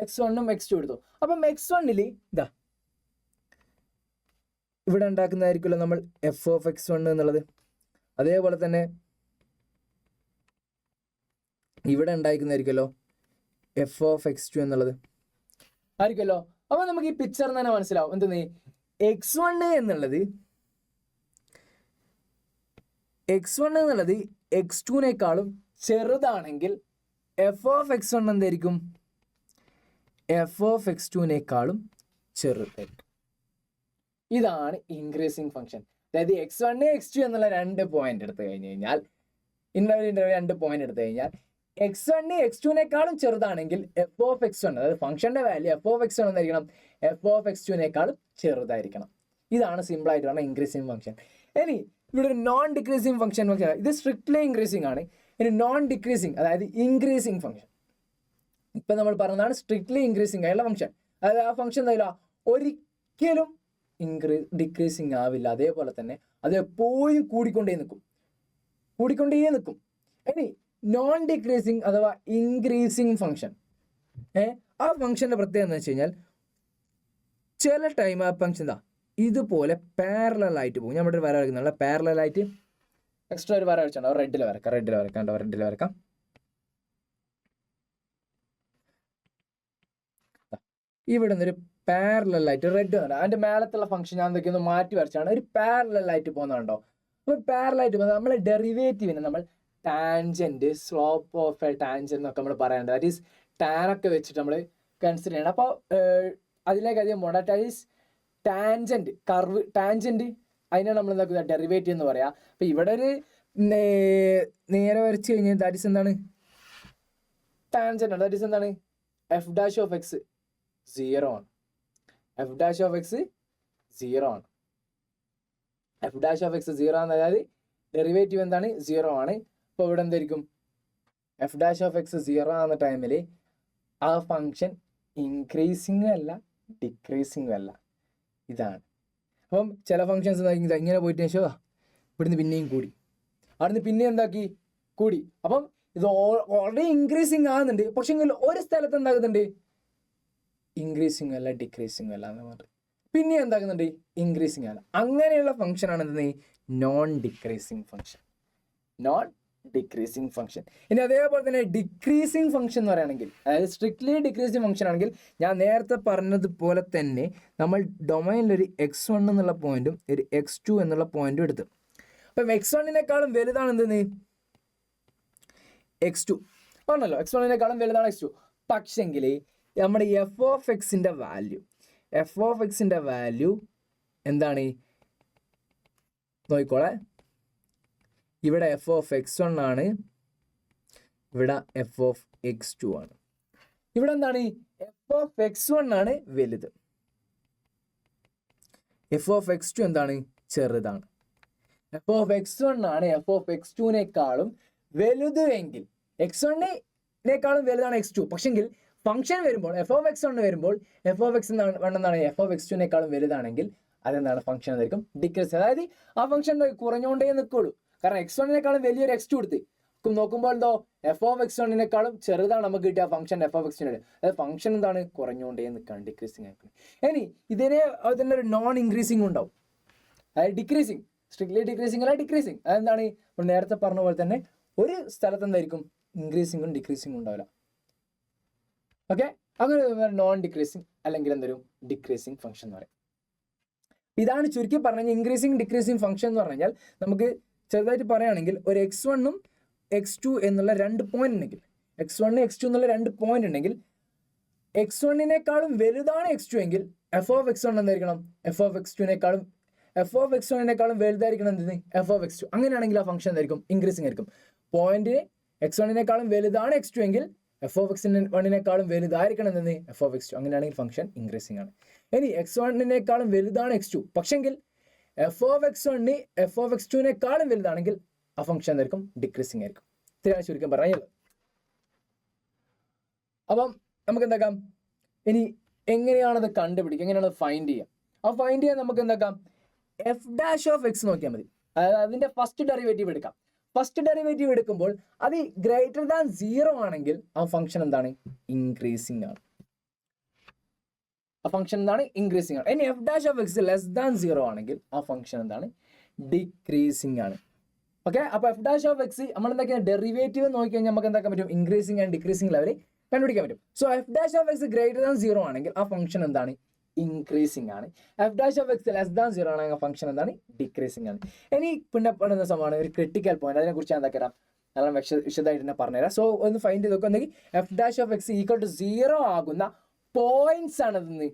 x1ഉം x2 എടുത്തു. അപ്പം x1ൽ ഇതാ ഇവിടെ ഉണ്ടാക്കുന്നതായിരിക്കുമല്ലോ നമ്മൾ എഫ് ഓഫ് x1 എന്നുള്ളത്. അതേപോലെ തന്നെ ഇവിടെ ഉണ്ടായിരിക്കുന്നതായിരിക്കുമല്ലോ എഫ് ഓഫ് x2 എന്നുള്ളത് ആയിരിക്കുമല്ലോ. അപ്പം നമുക്ക് ഈ പിക്ചർ തന്നെ മനസ്സിലാവും. എന്തെന്ന്? x1 എന്നുള്ളത് x2നേക്കാളും ചെറുതാണെങ്കിൽ എഫ് ഓഫ് എക്സ് വൺ എന്തായിരിക്കും? എഫ് ഓഫ് x2നേക്കാളും ചെറുതായിരിക്കും. ഇതാണ് ഇൻക്രീസിങ് ഫംഗ്ഷൻ. അതായത് x1 x2 എന്നുള്ള 2 പോയിന്റ് എടുത്തു കഴിഞ്ഞാൽ ഇന്റർവെൽ 2 പോയിന്റ് എടുത്തു കഴിഞ്ഞാൽ x1 x2നേക്കാളും ചെറുതാണെങ്കിൽ എഫ് ഓഫ് x1, അതായത് ഫംഗ്ഷന്റെ വാല്യൂ എഫ് ഓഫ് x1 എന്തായിരിക്കണം? എഫ് ഓഫ് x2നേക്കാളും ചെറുതായിരിക്കണം. ഇതാണ് സിമ്പിൾ ആയിട്ട് പറഞ്ഞ ഇൻക്രീസിങ് ഫംഗ്ഷൻ. ഇനി ഇവിടെ ഒരു നോൺ ഡിക്രീസിങ് ഫംഗ്ഷൻ, ഇത് സ്ട്രിക്ട്ലി ഇൻക്രീസിങ് ആണ്. ഇനി നോൺ ഡിക്രീസിങ് അതായത് ഇൻക്രീസിങ് ഫംഗ്ഷൻ, ഇപ്പൊ നമ്മൾ പറഞ്ഞതാണ് സ്ട്രിക്ട്ലി ഇൻക്രീസിങ് ആയുള്ള ഫംഗ്ഷൻ. അതായത് ആ ഫംഗ്ഷൻ എന്തായാലും ഒരിക്കലും ഡിക്രീസിങ് ആവില്ല. അതേപോലെ തന്നെ അത് എപ്പോഴും കൂടിക്കൊണ്ടേ നിൽക്കും. ഇനി നോൺ ഡിക്രീസിങ് അഥവാ ഇൻക്രീസിങ് ഫംഗ്ഷൻ, ആ ഫംഗ്ഷന്റെ പ്രത്യേകത എന്ന് വെച്ച് കഴിഞ്ഞാൽ ചില ടൈം ആ ഫംഗ്ഷൻ ഇതുപോലെ പാരലൽ ആയിട്ട് പോകും. ഞാൻ ഇവിടെ വര വരയ്ക്കുന്നുള്ള പാരലൽ ആയിട്ട് എക്സ്ട്രാ ഒരു വര വരച്ചാണ്. റെഡിൽ വരക്കാം. ഇവിടെ നിന്നൊരു പാരലൽ ആയിട്ട് റെഡ് ആണ്. അതിന്റെ മേലത്തുള്ള ഫംഗ്ഷൻ ഞാൻ എന്തൊക്കെയൊന്ന് മാറ്റി വരച്ചാണ് ഒരു പാരലൽ ആയിട്ട് പോകുന്നുണ്ടോ? അപ്പോൾ പാരലൽ ആയിട്ട് പോകുന്നത് നമ്മൾ ഡെറിവേറ്റീവിനെ നമ്മൾ tangent, slope of A tangent എന്നൊക്കെ നമ്മൾ പറയേണ്ടത്. ദാറ്റ് ഈസ് ടാൻ ഒക്കെ വെച്ചിട്ട് നമ്മൾ കൺസിഡർ ചെയ്യണം. അപ്പോൾ അതിലേക്ക് അധികം പോകണ്ട. That is tangent, curve tangent, അതിനാണ് നമ്മൾ എന്താക്കുന്നത് ഡെറിവേറ്റീവ് എന്ന് പറയാം. അപ്പോൾ ഇവിടെ ഒരു നേരെ വരച്ച് കഴിഞ്ഞാൽ ദാറ്റ് ഈസ് എന്താണ്? ടാൻജന്റ് ആണ്. ദാറ്റ് ഈസ് എന്താണ്? എഫ് ഡാഷ് ഓഫ് എക്സ് 0 ആണ്. എഫ് ഡാഷ് ഓഫ് എക്സ് 0 ആണ്. എഫ് ഡാഷ് ഓഫ് എക്സ് 0 ആണ്. അതായത് ഡെറിവേറ്റീവ് എന്താണ്? 0 ആണ്. അപ്പോൾ ഇവിടെ എന്തായിരിക്കും? എഫ് ഡാഷ് ഓഫ് എക്സ് 0 ആകുന്ന ടൈമിൽ ആ ഫംഗ്ഷൻ ഇൻക്രീസിങ്ങും അല്ല ഡിക്രീസിങ്ങും അല്ല. ഇതാണ്. അപ്പം ചില ഫംഗ്ഷൻസ് ഇങ്ങനെ പോയിട്ട് ശേഷം ഇവിടുന്ന് പിന്നെയും കൂടി, അവിടുന്ന് പിന്നെയും എന്താക്കി കൂടി. അപ്പം ഇത് ഓൾറെഡി ഇൻക്രീസിങ് ആകുന്നുണ്ട്, പക്ഷെ ഒരു സ്ഥലത്ത് എന്താകുന്നുണ്ട്? ഇൻക്രീസിങ് അല്ല ഡിക്രീസിങ് അല്ല എന്ന് പറഞ്ഞിട്ട് പിന്നെ എന്താക്കുന്നുണ്ട്? ഇൻക്രീസിങ് അല്ല. അങ്ങനെയുള്ള ഫംഗ്ഷൻ ആണ് എന്ത്? Non decreasing function. ഇനി അതേപോലെ തന്നെ ഡിക്രീസിങ് ഫംഗ്ഷൻ എന്ന് പറയുകയാണെങ്കിൽ, അതായത് സ്ട്രിക്ട്ലി ഡിക്രീസിങ് ഫംഗ്ഷൻ ആണെങ്കിൽ ഞാൻ നേരത്തെ പറഞ്ഞതുപോലെ തന്നെ നമ്മൾ ഡൊമൈനിലൊരു x1 എന്നുള്ള പോയിന്റും ഒരു x2 എന്നുള്ള പോയിന്റും എടുത്തു. അപ്പം x1നേക്കാളും വലുതാണ് എന്തെന്ന്? x2 പറഞ്ഞല്ലോ. x1നേക്കാളും വലുതാണ് x2. പക്ഷെങ്കിൽ നമ്മുടെ എഫ് ഓഫ് എക്സിൻ്റെ വാല്യൂ എന്താണ്? നോക്കിക്കോളെ, ഇവിടെ എഫ് ഓഫ് x1 ആണ്, ഇവിടെ എഫ് ഓഫ് x2 ആണ്. ഇവിടെ എന്താണ്? എഫ് ഓഫ് x1 ആണ് വലുത്, എഫ് ഓഫ് x2 എന്താണ്? ചെറുതാണ്. എഫ് ഓഫ് x1 ആണ് എഫ് ഓഫ് x2നേക്കാളും വലുത് എങ്കിൽ x1നേക്കാളും വലുതാണ് x2. പക്ഷെങ്കിൽ ഫംഗ്ഷൻ വരുമ്പോൾ എഫ് ഓഫ് x1 വരുമ്പോൾ എഫ് ഓഫ് x എന്താണ്? എഫ് ഓഫ് x2നേക്കാളും വലുതാണെങ്കിൽ അതെന്താണ്? ഫംഗ്ഷൻ ആയിരിക്കും ഡിക്രീസ്. അതായത് ആ ഫംഗ്ഷൻ കുറഞ്ഞുകൊണ്ടേ നിൽക്കുള്ളൂ. കാരണം x1നേക്കാളും വലിയൊരു x2 എടുത്ത് നോക്കുമ്പോൾ എന്തോ എഫ് ഓഫ് x1നേക്കാളും ചെറുതാണ് നമുക്ക് കിട്ടിയ ഫംഗ്ഷൻ എഫ് ഓഫ് x2. അതായത് ഫംഗ്ഷൻ എന്താണ്? കുറഞ്ഞുകൊണ്ടേ നിൽക്കുകയാണ്, ഡിക്രീസിങ് ആയിരിക്കും. ഇനി ഇതിനെ ഒരു നോൺ ഇൻക്രീസിങ് ഉണ്ടാവും, അതായത് ഡിക്രീസിങ്, സ്ട്രിക്ട്ലി ഡിക്രീസിങ് അല്ല ഡിക്രീസിങ്. അതെന്താണ്? നമ്മൾ നേരത്തെ പറഞ്ഞ പോലെ തന്നെ ഒരു സ്ഥലത്ത് എന്തായിരിക്കും? ഇൻക്രീസിങ്ങും ഡിക്രീസിങ്ങും ഉണ്ടാവില്ല. ഓക്കെ, അങ്ങനെ നോൺ ഡിക്രീസിങ് അല്ലെങ്കിൽ എന്തൊരു ഡിക്രീസിങ് ഫംഗ്ഷൻ എന്ന് പറയും. ഇതാണ് ചുരുക്കി പറഞ്ഞാൽ ഇൻക്രീസിങ് ഡിക്രീസിങ് ഫംഗ്ഷൻ എന്ന് പറഞ്ഞാൽ നമുക്ക് ചെറുതായിട്ട് പറയുകയാണെങ്കിൽ ഒരു x1 x2 എന്നുള്ള 2 പോയിന്റ് ഉണ്ടെങ്കിൽ, x1 x2 എന്നുള്ള 2 പോയിന്റ് ഉണ്ടെങ്കിൽ x1നേക്കാളും വലുതാണ് x2 എങ്കിൽ എഫ് ഓഫ് x1 എന്തായിരിക്കണം? എഫ് ഓഫ് x1നേക്കാളും വലുതായിരിക്കണം എന്തെന്ന്? F of x2. അങ്ങനെയാണെങ്കിൽ ആ ഫംഗ്ഷൻ എന്തായിരിക്കും? ഇൻക്രീസിങ് ആയിരിക്കും. പോയിന്റ് x1നേക്കാളും വലുതാണ് x2 എങ്കിൽ എഫ് ഓഫ് x1നേക്കാളും വലുതായിരിക്കണം എന്തെന്ന്? F of x2. അങ്ങനെയാണെങ്കിൽ ഫംഗ്ഷൻ ഇൻക്രീസിങ് ആണ്. ഇനി x1നേക്കാളും വലുതാണ് x2, പക്ഷെങ്കിൽ എഫ് ഓഫ് x2നേക്കാളും വലുതാണെങ്കിൽ ആ ഫംഗ്ഷൻ എന്തായിരിക്കും? ഡിക്രീസിങ് ആയിരിക്കും. ഇത്രയാണ് ചുരുക്കം പറഞ്ഞത്. അപ്പം നമുക്ക് എന്താക്കാം? ഇനി എങ്ങനെയാണത് കണ്ടുപിടിക്കുക? എങ്ങനെയാണ് ഫൈൻഡ് ചെയ്യുക? ആ ഫൈൻഡ് ചെയ്യാൻ നമുക്ക് എന്താക്കാം? എഫ് ഡാഷ് ഓഫ് എക്സ് നോക്കിയാൽ മതി. അതായത് അതിന്റെ ഫസ്റ്റ് ഡെറിവേറ്റീവ് എടുക്കാം. ഫസ്റ്റ് ഡെറിവേറ്റീവ് എടുക്കുമ്പോൾ അത് ഗ്രേറ്റർ ദാൻ 0 ആണെങ്കിൽ ആ ഫംഗ്ഷൻ എന്താണ്? ഇൻക്രീസിങ് ആണ്. ആ ഫംഗ്ഷൻ എന്താണ്? ഇൻക്രീസിങ് ആണ്. ഇനി F dash of X less than 0 ആണെങ്കിൽ ആ ഫംഗ്ഷൻ എന്താണ്? ഡിക്രീസിങ് ആണ്. ഓക്കെ, അപ്പോൾ എഫ് ഡാഷ് ഓഫ് എക്സ് നമ്മൾ എന്തൊക്കെയാണ് ഡെറിവേറ്റീവ് നോക്കി കഴിഞ്ഞാൽ നമുക്ക് എന്താക്കാൻ പറ്റും? ഇൻക്രീസിങ് ആൻഡ് ഡിക്രീസിങ് ലെവൽ കണ്ടുപിടിക്കാൻ പറ്റും. So f dash of x greater than 0 ആണെങ്കിൽ ആ ഫംഗ്ഷൻ എന്താണ്? ഇൻക്രീസിങ് ആണ്. F dash of X less than 0 ആണെങ്കിൽ ഫംഗ്ഷൻ എന്താണ്? ഡിക്രീസിങ് ആണ്. ഇനി പിന്നെ പറയുന്ന സംഭവമാണ് ഒരു ക്രിട്ടിക്കൽ പോയിന്റ്. അതിനെക്കുറിച്ച് ഞാൻ എന്താ നല്ല വിശദമായിട്ട് തന്നെ പറഞ്ഞുതരാം. സോ ഒന്ന് ഫൈൻഡ് ചെയ്ത് നോക്കുകയാണെങ്കിൽ f dash of x equal to 0 ആകുന്ന പോയിന്റ്സ് ആണ് ഇതെന്ന്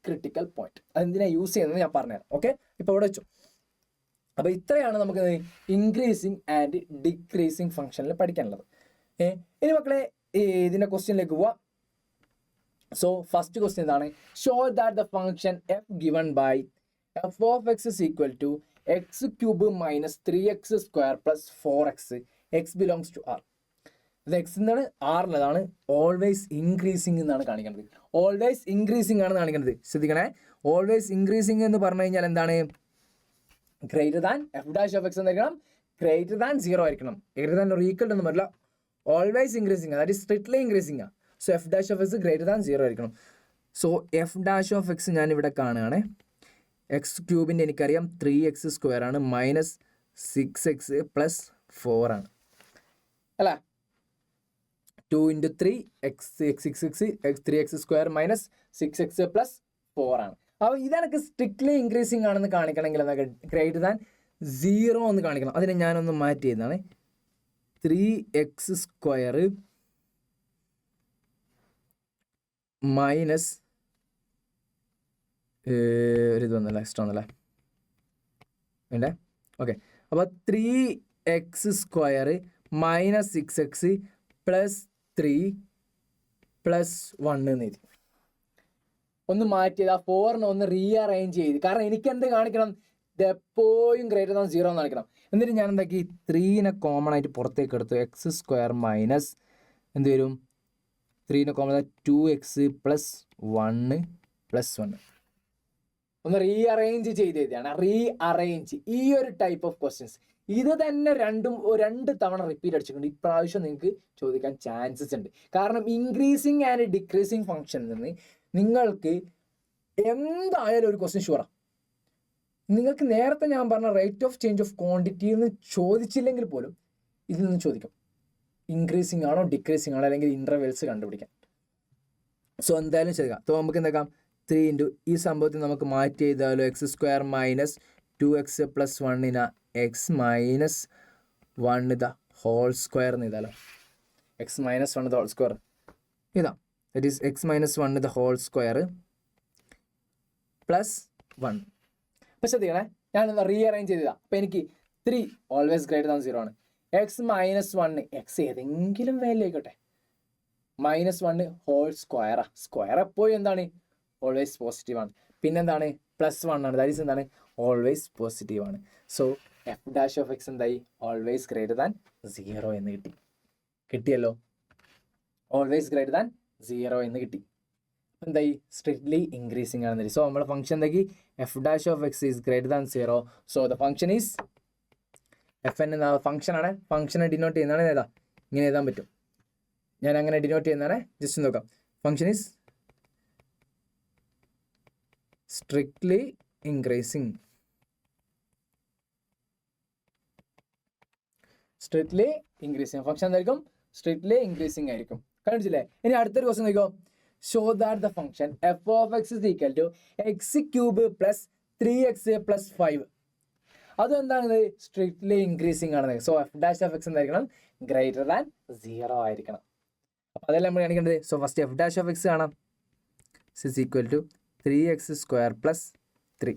ക്രിട്ടിക്കൽ പോയിന്റ്. അതെന്തിനാ യൂസ് ചെയ്യുന്നത് ഞാൻ പറഞ്ഞുതരാം. ഓക്കെ, ഇപ്പോൾ ഇവിടെ വെച്ചു. അപ്പോൾ ഇത്രയാണ് നമുക്ക് ഇൻക്രീസിങ് ആൻഡ് ഡിക്രീസിങ് ഫംഗ്ഷനിൽ പഠിക്കാനുള്ളത്. ഇനി മക്കളെ ഇതിൻ്റെ ക്വസ്റ്റ്യനിലേക്ക് പോവാം. സോ ഫസ്റ്റ് ക്വസ്റ്റ്യൻ എന്താണ്? Show that the function f given by f of x is equal to x cube minus 3x square plus 4x x belongs to r. ഇത് എക്സ് എന്താണ്? ആറിലതാണ്. ഓൾവേസ് ഇൻക്രീസിങ് എന്നാണ് കാണിക്കുന്നത്. ഓൾവേസ് ഇൻക്രീസിങ് ആണ് കാണിക്കുന്നത്. ശ്രദ്ധിക്കണേ, always increasing എന്ന് പറഞ്ഞു കഴിഞ്ഞാൽ എന്താണ്? Greater than f dash of x എന്നായിരിക്കണം, ഗ്രേറ്റർ ദാൻ 0 ആയിരിക്കണം. ഗ്രേറ്റർ ദാൻ ഒരു ഈക്വൽ ഒന്നും പറ്റില്ല. Always increasing, that is strictly increasing. So f dash of x greater than 0 ആയിരിക്കണം. So f dash of x ഞാനിവിടെ കാണുകയാണ്. എക്സ് ക്യൂബിൻ്റെ എനിക്കറിയാം 3x സ്ക്വയർ ആണ്, മൈനസ് 6x പ്ലസ് 4 ആണ് അല്ലേ. 2 × 3 3x square minus 6x plus 4 ആണ്. അപ്പോൾ ഇതെനിക്ക് സ്ട്രിക്ട്ലി ഇൻക്രീസിങ് ആണെന്ന് കാണിക്കണമെങ്കിൽ എന്തൊക്കെ? ഗ്രേറ്റർ ദാൻ 0 എന്ന് കാണിക്കണം. അതിനെ ഞാനൊന്ന് മാറ്റി ചെയ്യുന്നതാണ്. 3x സ്ക്വയർ മൈനസ് ഒരിത് വന്നല്ലേ, എക്സ്ട്രാ വന്നല്ലേ വേണ്ടേ. ഓക്കെ, അപ്പോൾ 3x square minus 6x plus 3 plus 1 എന്ന് എഴുതി. ഒന്ന് മാറ്റിയത് ആ 4നെ ഒന്ന് റീഅറേഞ്ച് ചെയ്ത്. കാരണം എനിക്ക് എന്ത് കാണിക്കണം? ഇത് എപ്പോഴും ഗ്രേറ്റർ ദാൻ 0 എന്ന് കാണിക്കണം. എന്നിട്ട് ഞാൻ എന്താക്കി? 3നെ കോമൺ ആയിട്ട് പുറത്തേക്ക് എടുത്തു. എക്സ് സ്ക്വയർ മൈനസ് എന്ത് വരും? 3നെ കോമൺ 2x പ്ലസ് 1 പ്ലസ് 1 ഒന്ന് റീഅറേഞ്ച് ചെയ്ത് എഴുതിയാണ്. റീഅറേഞ്ച് ഈ ഒരു ടൈപ്പ് ഓഫ് ക്വസ്റ്റ്യൻസ് ഇത് തന്നെ രണ്ട് തവണ റിപ്പീറ്റ് അടിച്ചിട്ടുണ്ട്. ഇപ്രാവശ്യം നിങ്ങൾക്ക് ചോദിക്കാൻ ചാൻസസ് ഉണ്ട്. കാരണം ഇൻക്രീസിങ് ആൻഡ് ഡിക്രീസിങ് ഫംഗ്ഷനിൽ നിന്ന് നിങ്ങൾക്ക് എന്തായാലും ഒരു ക്വസ്റ്റ്യൻ ഷുവറാണ്. നിങ്ങൾക്ക് നേരത്തെ ഞാൻ പറഞ്ഞ റേറ്റ് ഓഫ് ചേഞ്ച് ഓഫ് ക്വാണ്ടിറ്റിയിൽ നിന്ന് ചോദിച്ചില്ലെങ്കിൽ പോലും ഇതിൽ നിന്ന് ചോദിക്കും. ഇൻക്രീസിങ് ആണോ ഡിക്രീസിങ് ആണോ, അല്ലെങ്കിൽ ഇൻ്റർവെൽസ് കണ്ടുപിടിക്കാൻ. സോ എന്തായാലും ചെയ്യുക. അപ്പോൾ നമുക്ക് എന്താക്കാം? 3 × ഈ സംഭവത്തിൽ നമുക്ക് മാറ്റി ചെയ്താലോ. X square minus 2x plus 1 x minus 1 the whole square എന്ന് ചെയ്താലോ. X minus 1 the whole square ഇതാ. That is x minus 1 the whole square plus 1. പക്ഷെ ശ്രദ്ധിക്കണേ, ഞാനൊന്ന് റീഅറേഞ്ച് ചെയ്തതാണ്. അപ്പോൾ എനിക്ക് 3 ഓൾവേസ് ഗ്രേറ്റർ ദാൻ 0 ആണ്. എക്സ് മൈനസ് 1 എക്സ് ഏതെങ്കിലും വാല്യൂ ആയിക്കോട്ടെ, മൈനസ് 1 ഹോൾ സ്ക്വയറാ. സ്ക്വയർ എപ്പോഴും എന്താണ്? ഓൾവേസ് പോസിറ്റീവ് ആണ്. പിന്നെന്താണ്? പ്ലസ് 1 ആണ്. ദാറ്റ് ഈസ് എന്താണ്? ഓൾവേസ് പോസിറ്റീവ് ആണ്. So f dash of X എന്തായി? ഓൾവേസ് ഗ്രേറ്റർ ദാൻ 0 എന്ന് കിട്ടിയല്ലോ. ഓൾവേസ് ഗ്രേറ്റർ ദാൻ 0 എന്ന് കിട്ടി. എന്തായി? സ്ട്രിക്ട്ലി ഇൻക്രീസിങ് ആണെന്ന്. സോ നമ്മുടെ ഫംഗ്ഷൻ എന്താക്കി? F dash of X is greater than 0. So the function is F N എന്ന ഫംഗ്ഷനാണ്. ഫംഗ്ഷനെ ഡിനോട്ട് ചെയ്യുന്നതാണ് ഏതാ? ഇങ്ങനെ എഴുതാൻ പറ്റും. ഞാൻ അങ്ങനെ ഡിനോട്ട് ചെയ്യുന്നതാണ്. ജസ്റ്റ് നോക്കാം. Function is strictly increasing. Strictly increasing function എന്തായിരിക്കും? സ്ട്രിക്ട്ലി ഇൻക്രീസിങ് ആയിരിക്കും. കണ്ടില്ലേ? ഇനി അടുത്തൊരു ക്വസ്റ്റ്യൻ നോക്കിയോ. Show that the function f of x is equal to x cube plus 3x plus 5. അതെന്താണ്? സ്ട്രിക്ട്ലി ഇൻക്രീസിങ് ആണ്. So f dash of x എന്തായിരിക്കണം? Greater than 0 ആയിരിക്കണം. അപ്പോൾ അതെല്ലാം നമ്മൾ കാണിക്കേണ്ടത്. So first f dash of x കാണാം. Is equal to 3x square plus 3.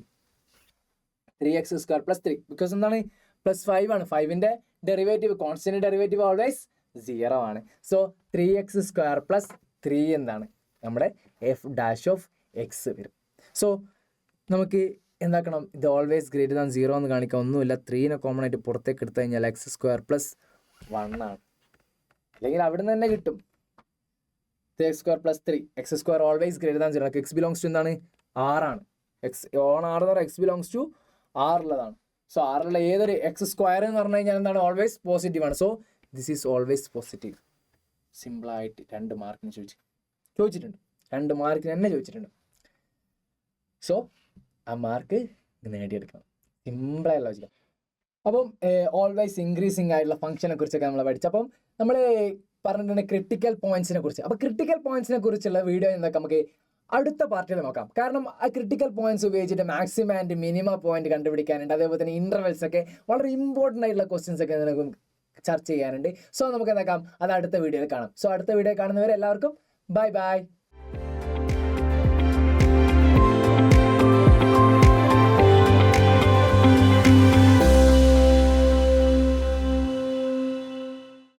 3x square plus 3 because എന്താണ്? പ്ലസ് 5 ആണ്. 5ൻ്റെ ഡെറിവേറ്റീവ്, കോൺസ്റ്റന്റ് ഡെറിവേറ്റീവ് ഓൾവേസ് 0 ആണ്. സോ 3x സ്ക്വയർ പ്ലസ് 3 എന്താണ്? നമ്മുടെ എഫ് ഡാഷ് ഓഫ് എക്സ് വരും. സോ നമുക്ക് എന്താക്കണം? ഇത് ഓൾവേസ് ഗ്രേറ്റർ ദാൻ 0 എന്ന് കാണിക്കാം. ഒന്നുമില്ല. 3നെ കോമൺ ആയിട്ട് പുറത്തേക്ക് എടുത്തു കഴിഞ്ഞാൽ എക്സ് സ്ക്വയർ പ്ലസ് 1 ആണ്. അല്ലെങ്കിൽ അവിടെ നിന്ന് തന്നെ കിട്ടും. 3x square plus 3 x square always greater than 0. X belongs to എന്താണ്? 6 ആണ്. എക്സ് ഓൺ 6 എന്ന് പറഞ്ഞാൽ എക്സ് ബിലോങ്സ് ടു 6 സോ 6 ഏതൊരു എക്സ് സ്ക്വയർ എന്ന് പറഞ്ഞു കഴിഞ്ഞാൽ എന്താണ്? ഓൾവേസ് പോസിറ്റീവ് ആണ്. So this is always positive. സിമ്പിളായിട്ട് 2 മാർക്കിന് ചോദിച്ചിട്ടുണ്ട്. 2 മാർക്കിന് തന്നെ ചോദിച്ചിട്ടുണ്ട്. സോ ആ മാർക്ക് നേടിയെടുക്കണം. സിമ്പിളായ ലോജിക്ക. അപ്പം ഓൾവേസ് ഇൻക്രീസിങ് ആയിട്ടുള്ള ഫംഗ്ഷനെ കുറിച്ചൊക്കെ നമ്മൾ പഠിച്ചു. അപ്പം നമ്മൾ പറഞ്ഞിട്ടുണ്ട് ക്രിട്ടിക്കൽ പോയിന്റ്സിനെ കുറിച്ച്. അപ്പോൾ ക്രിട്ടിക്കൽ പോയിന്റ്സിനെ കുറിച്ചുള്ള വീഡിയോ എന്തൊക്കെ നമുക്ക് അടുത്ത പാർട്ടിയിൽ നോക്കാം. കാരണം ആ ക്രിട്ടിക്കൽ പോയിന്റ്സ് ഉപയോഗിച്ചിട്ട് മാക്സിമം ആൻഡ് മിനിമം പോയിന്റ് കണ്ടുപിടിക്കാനുണ്ട്. അതേപോലെ തന്നെ ഇന്റർവെൽസ് ഒക്കെ വളരെ ഇമ്പോർട്ടൻ്റ് ആയിട്ടുള്ള ക്വസ്റ്റ്യൻസ് ഒക്കെ നമുക്ക് ചർച്ച ചെയ്യാനുണ്ട്. സോ നമുക്ക് എന്താക്കാം, അത് അടുത്ത വീഡിയോയിൽ കാണാം. സോ അടുത്ത വീഡിയോ കാണുന്നവരെ എല്ലാവർക്കും ബൈ ബൈ.